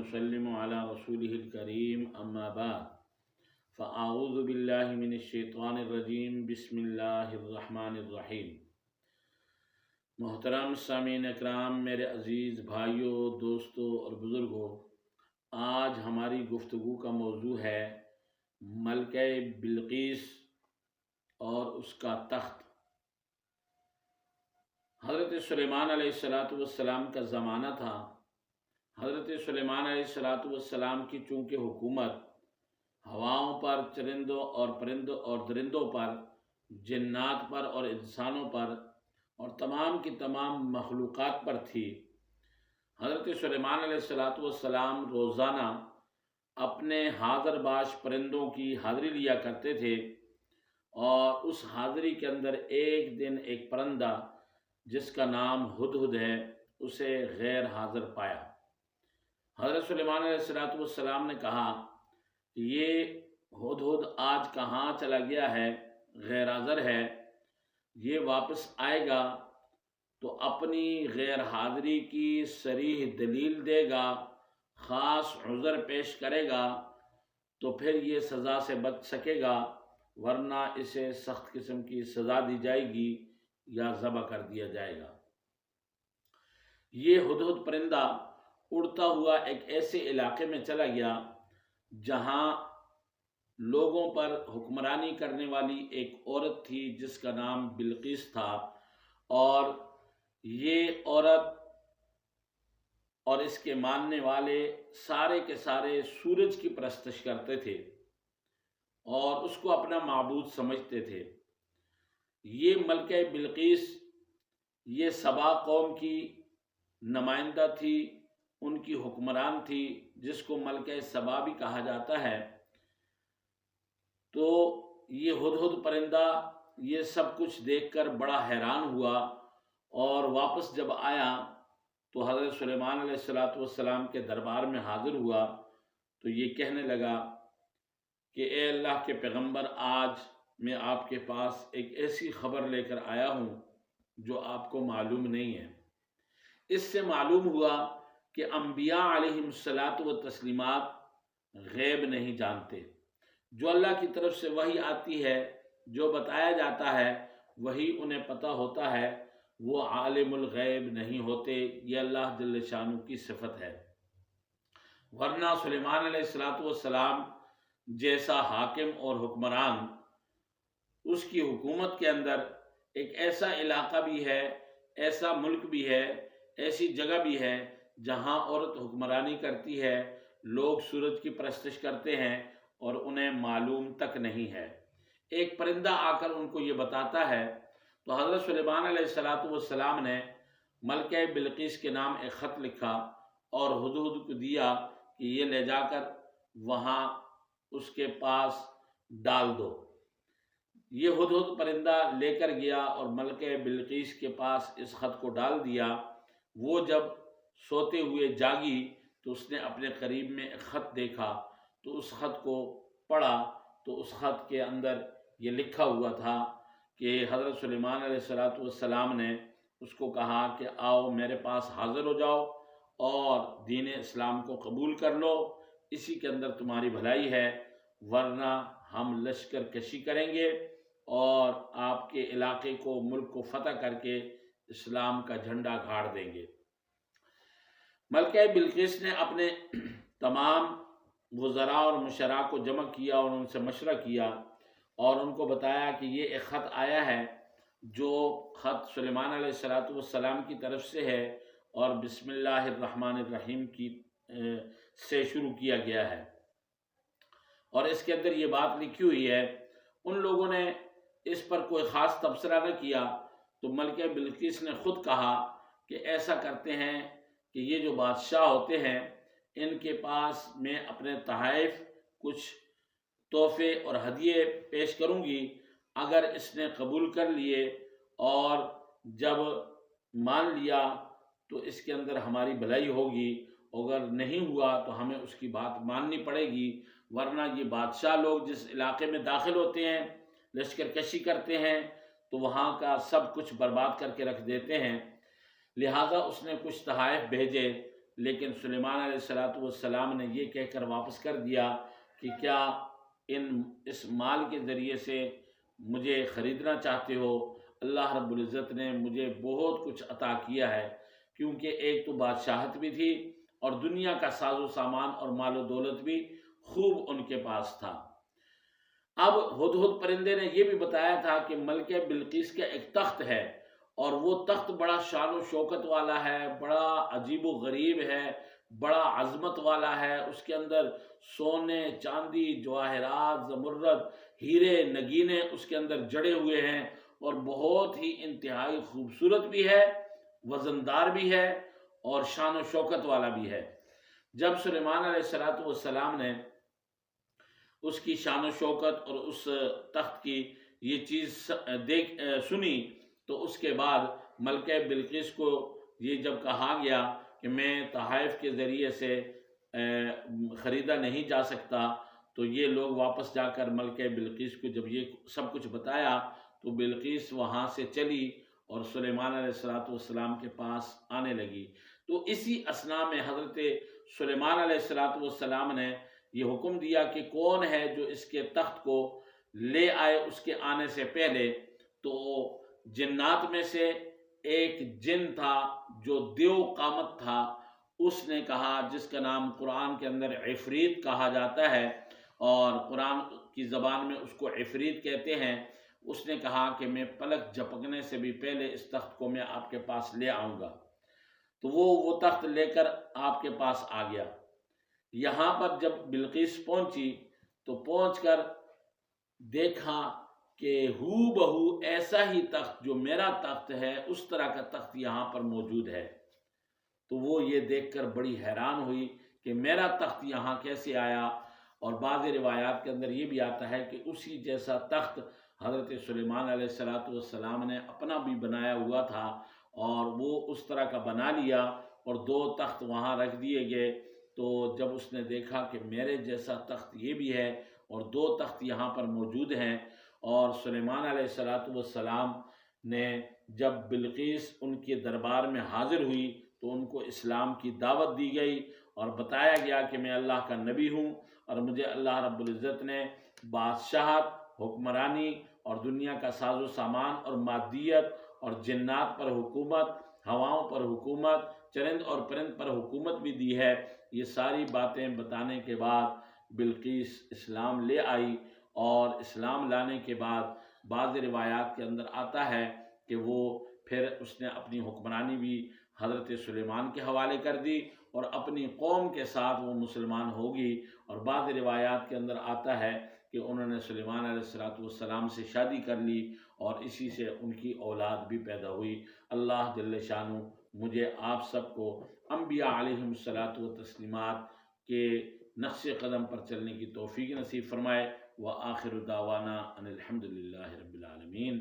नुसल्लिमु अला रसूलिहिल करीम अम्मा बाद फ़अऊज़ु बिल्लाहि मिनश शैतानिर रजीम बिस्मिल्लाहिर रहमानिर रहीम। मोहतरम सामीन इकराम, मेरे अज़ीज़ भाइयों, दोस्तों और बुज़ुर्गों, आज हमारी गुफ्तगू का मौजू है मलके बिल्कीस और उसका तख्त। हज़रत सुलेमान अलैहिस्सलातु वस्सलाम का ज़माना था। हज़रत सुलेमान अलैहिस्सलाम की चूँकि हुकूमत हवाओं पर, चरिंदों और परिंदों और दरिंदों पर, जिन्नात पर और इंसानों पर और तमाम की तमाम मखलूक़ात पर थी। हज़रत सुलेमान अलैहिस्सलाम रोज़ाना अपने हाज़रबाश परिंदों की हाज़िरी लिया करते थे और उस हाज़िरी के अंदर एक दिन एक परिंदा जिसका नाम हुदहुद है उसे गैर हाज़िर पाया। हज़रत सुलेमान अलैहिस्सलाम ने कहा कि ये हुदहुद आज कहाँ चला गया है, गैर हाज़िर है, ये वापस आएगा तो अपनी गैर हाज़िरी की सरीह दलील देगा, ख़ास उज़र पेश करेगा तो फिर ये सज़ा से बच सकेगा, वरना इसे सख्त किस्म की सज़ा दी जाएगी या ज़बह कर दिया जाएगा। ये हुदहुद परिंदा उड़ता हुआ एक ऐसे इलाके में चला गया जहाँ लोगों पर हुक्मरानी करने वाली एक औरत थी जिसका नाम बिल्कीस था, और ये औरत और इसके मानने वाले सारे के सारे सूरज की परस्तिश करते थे और उसको अपना माबूद समझते थे। ये मलके बिल्कीस ये सबा कौम की नुमाइंदा थी, उनकी हुक्मरान थी, जिसको मलके सबा भी कहा जाता है। तो ये हुदहुद परिंदा ये सब कुछ देखकर बड़ा हैरान हुआ और वापस जब आया तो हज़रत सुलेमान अलैहिस्सलाम के दरबार में हाज़िर हुआ तो ये कहने लगा कि ए अल्लाह के पैगंबर, आज मैं आपके पास एक ऐसी ख़बर लेकर आया हूँ जो आपको मालूम नहीं है। इससे मालूम हुआ कि अम्बिया अलैहिमुस्सलातु व तस्लीमात गैब नहीं जानते। जो अल्लाह की तरफ से वही आती है, जो बताया जाता है वही उन्हें पता होता है, वो आलिमुल गैब नहीं होते। ये अल्लाह जल्ल शानु की सिफत है। वरना सुलेमान अलैहिस्सलातु वस्सलाम जैसा हाकिम और हुक्मरान, उसकी हुकूमत के अंदर एक ऐसा इलाका भी है, ऐसा मुल्क भी है, ऐसी जगह भी है जहाँ औरत हुक्मरानी करती है, लोग सूरज की परस्तिश करते हैं और उन्हें मालूम तक नहीं है। एक परिंदा आकर उनको ये बताता है तो हज़रत सुलेमान अलैहिस्सलाम ने मलके बिल्कीस के नाम एक ख़त लिखा और हुदहुद को दिया कि ये ले जाकर वहाँ उसके पास डाल दो। ये हुदहुद परिंदा लेकर गया और मलके बिल्कीस के पास इस ख़त को डाल दिया। वो जब सोते हुए जागी तो उसने अपने करीब में एक ख़त देखा तो उस ख़त को पढ़ा तो उस ख़त के अंदर ये लिखा हुआ था कि हज़रत सुलेमान अलैहिस्सलाम ने उसको कहा कि आओ मेरे पास हाज़िर हो जाओ और दीन इस्लाम को कबूल कर लो, इसी के अंदर तुम्हारी भलाई है, वरना हम लश्कर कशी करेंगे और आपके इलाके को, मुल्क को फ़तह करके इस्लाम का झंडा गाड़ देंगे। मलके बिल्कीस ने अपने तमाम वज़रा और मुशरा को जमा किया और उनसे मशवरा किया और उनको बताया कि ये एक ख़त आया है, जो ख़त सुलेमान अलैहिस्सलाम की तरफ से है और बिस्मिल्लाहिर रहमानिर रहीम की से शुरू किया गया है और इसके अंदर ये बात लिखी हुई है। उन लोगों ने इस पर कोई ख़ास तबसरा न किया तो मलके बिल्कीस ने ख़ुद कहा कि ऐसा करते हैं कि ये जो बादशाह होते हैं इनके पास मैं अपने तहाइफ कुछ तोहफे और हदिये पेश करूँगी। अगर इसने कबूल कर लिए और जब मान लिया तो इसके अंदर हमारी भलाई होगी, अगर नहीं हुआ तो हमें उसकी बात माननी पड़ेगी, वरना ये बादशाह लोग जिस इलाके में दाखिल होते हैं, लश्कर कशी करते हैं तो वहाँ का सब कुछ बर्बाद करके रख देते हैं। लिहाजा उसने कुछ तहाइफ भेजे لیکن سلیمان علیہ السلام نے یہ کہہ کر واپس کر دیا کہ کیا اس مال کے ذریعے سے مجھے خریدنا چاہتے ہو؟ اللہ رب العزت نے مجھے بہت کچھ عطا کیا ہے، کیونکہ ایک تو بادشاہت بھی تھی اور دنیا کا ساز و سامان اور مال و دولت بھی خوب ان کے پاس تھا۔ اب ہدہد پرندے نے یہ بھی بتایا تھا کہ ملکہ بلقیس کا ایک تخت ہے، اور وہ تخت بڑا شان و شوکت والا ہے، بڑا عجیب و غریب ہے، بڑا عظمت والا ہے۔ اس کے اندر سونے، چاندی، جواہرات، زمرد، ہیرے، نگینے اس کے اندر جڑے ہوئے ہیں، اور بہت ہی انتہائی خوبصورت بھی ہے، وزندار بھی ہے، اور شان و شوکت والا بھی ہے۔ جب سلیمان علیہ السلام نے اس کی شان و شوکت اور اس تخت کی یہ چیز سنی، تو اس کے بعد ملکہ بلقیس کو یہ جب کہا گیا کہ میں تحائف کے ذریعے سے خریدا نہیں جا سکتا، تو یہ لوگ واپس جا کر ملکہ بلقیس کو جب یہ سب کچھ بتایا، تو بلقیس وہاں سے چلی اور سلیمان علیہ السلام کے پاس آنے لگی۔ تو اسی اثناء میں حضرت سلیمان علیہ السلام نے یہ حکم دیا کہ کون ہے جو اس کے تخت کو لے آئے اس کے آنے سے پہلے۔ تو جنات میں سے ایک جن تھا جو دیو قامت تھا، اس نے کہا، جس کا نام قرآن کے اندر عفریت کہا جاتا ہے اور قرآن کی زبان میں اس کو عفریت کہتے ہیں، اس نے کہا کہ میں پلک جھپکنے سے بھی پہلے اس تخت کو میں آپ کے پاس لے آؤں گا۔ تو وہ تخت لے کر آپ کے پاس آ گیا۔ یہاں پر جب بلقیس پہنچی تو پہنچ کر دیکھا کہ ہو بہو ایسا ہی تخت جو میرا تخت ہے، اس طرح کا تخت یہاں پر موجود ہے۔ تو وہ یہ دیکھ کر بڑی حیران ہوئی کہ میرا تخت یہاں کیسے آیا، اور بعض روایات کے اندر یہ بھی آتا ہے کہ اسی جیسا تخت حضرت سلیمان علیہ السلام نے اپنا بھی بنایا ہوا تھا، اور وہ اس طرح کا بنا لیا اور 2 تخت وہاں رکھ دیے گئے۔ تو جب اس نے دیکھا کہ میرے جیسا تخت یہ بھی ہے اور 2 تخت یہاں پر موجود ہیں، اور سلیمان علیہ السلام نے جب بلقیس ان کے دربار میں حاضر ہوئی تو ان کو اسلام کی دعوت دی گئی اور بتایا گیا کہ میں اللہ کا نبی ہوں، اور مجھے اللہ رب العزت نے بادشاہت، حکمرانی اور دنیا کا ساز و سامان اور مادیت اور جنات پر حکومت، ہواؤں پر حکومت، چرند اور پرند پر حکومت بھی دی ہے۔ یہ ساری باتیں بتانے کے بعد بلقیس اسلام لے آئی، اور اسلام لانے کے بعد بعض روایات کے اندر آتا ہے کہ وہ پھر اس نے اپنی حکمرانی بھی حضرت سلیمان کے حوالے کر دی اور اپنی قوم کے ساتھ وہ مسلمان ہوگی۔ اور بعض روایات کے اندر آتا ہے کہ انہوں نے سلیمان علیہ السلام سے شادی کر لی، اور اسی سے ان کی اولاد بھی پیدا ہوئی۔ اللہ جل شانہ مجھے آپ سب کو انبیاء علیہم الصلاۃ والتسلیمات کے نقش قدم پر چلنے کی توفیق نصیب فرمائے۔ وآخر دعوانا ان الحمد للہ رب العالمین۔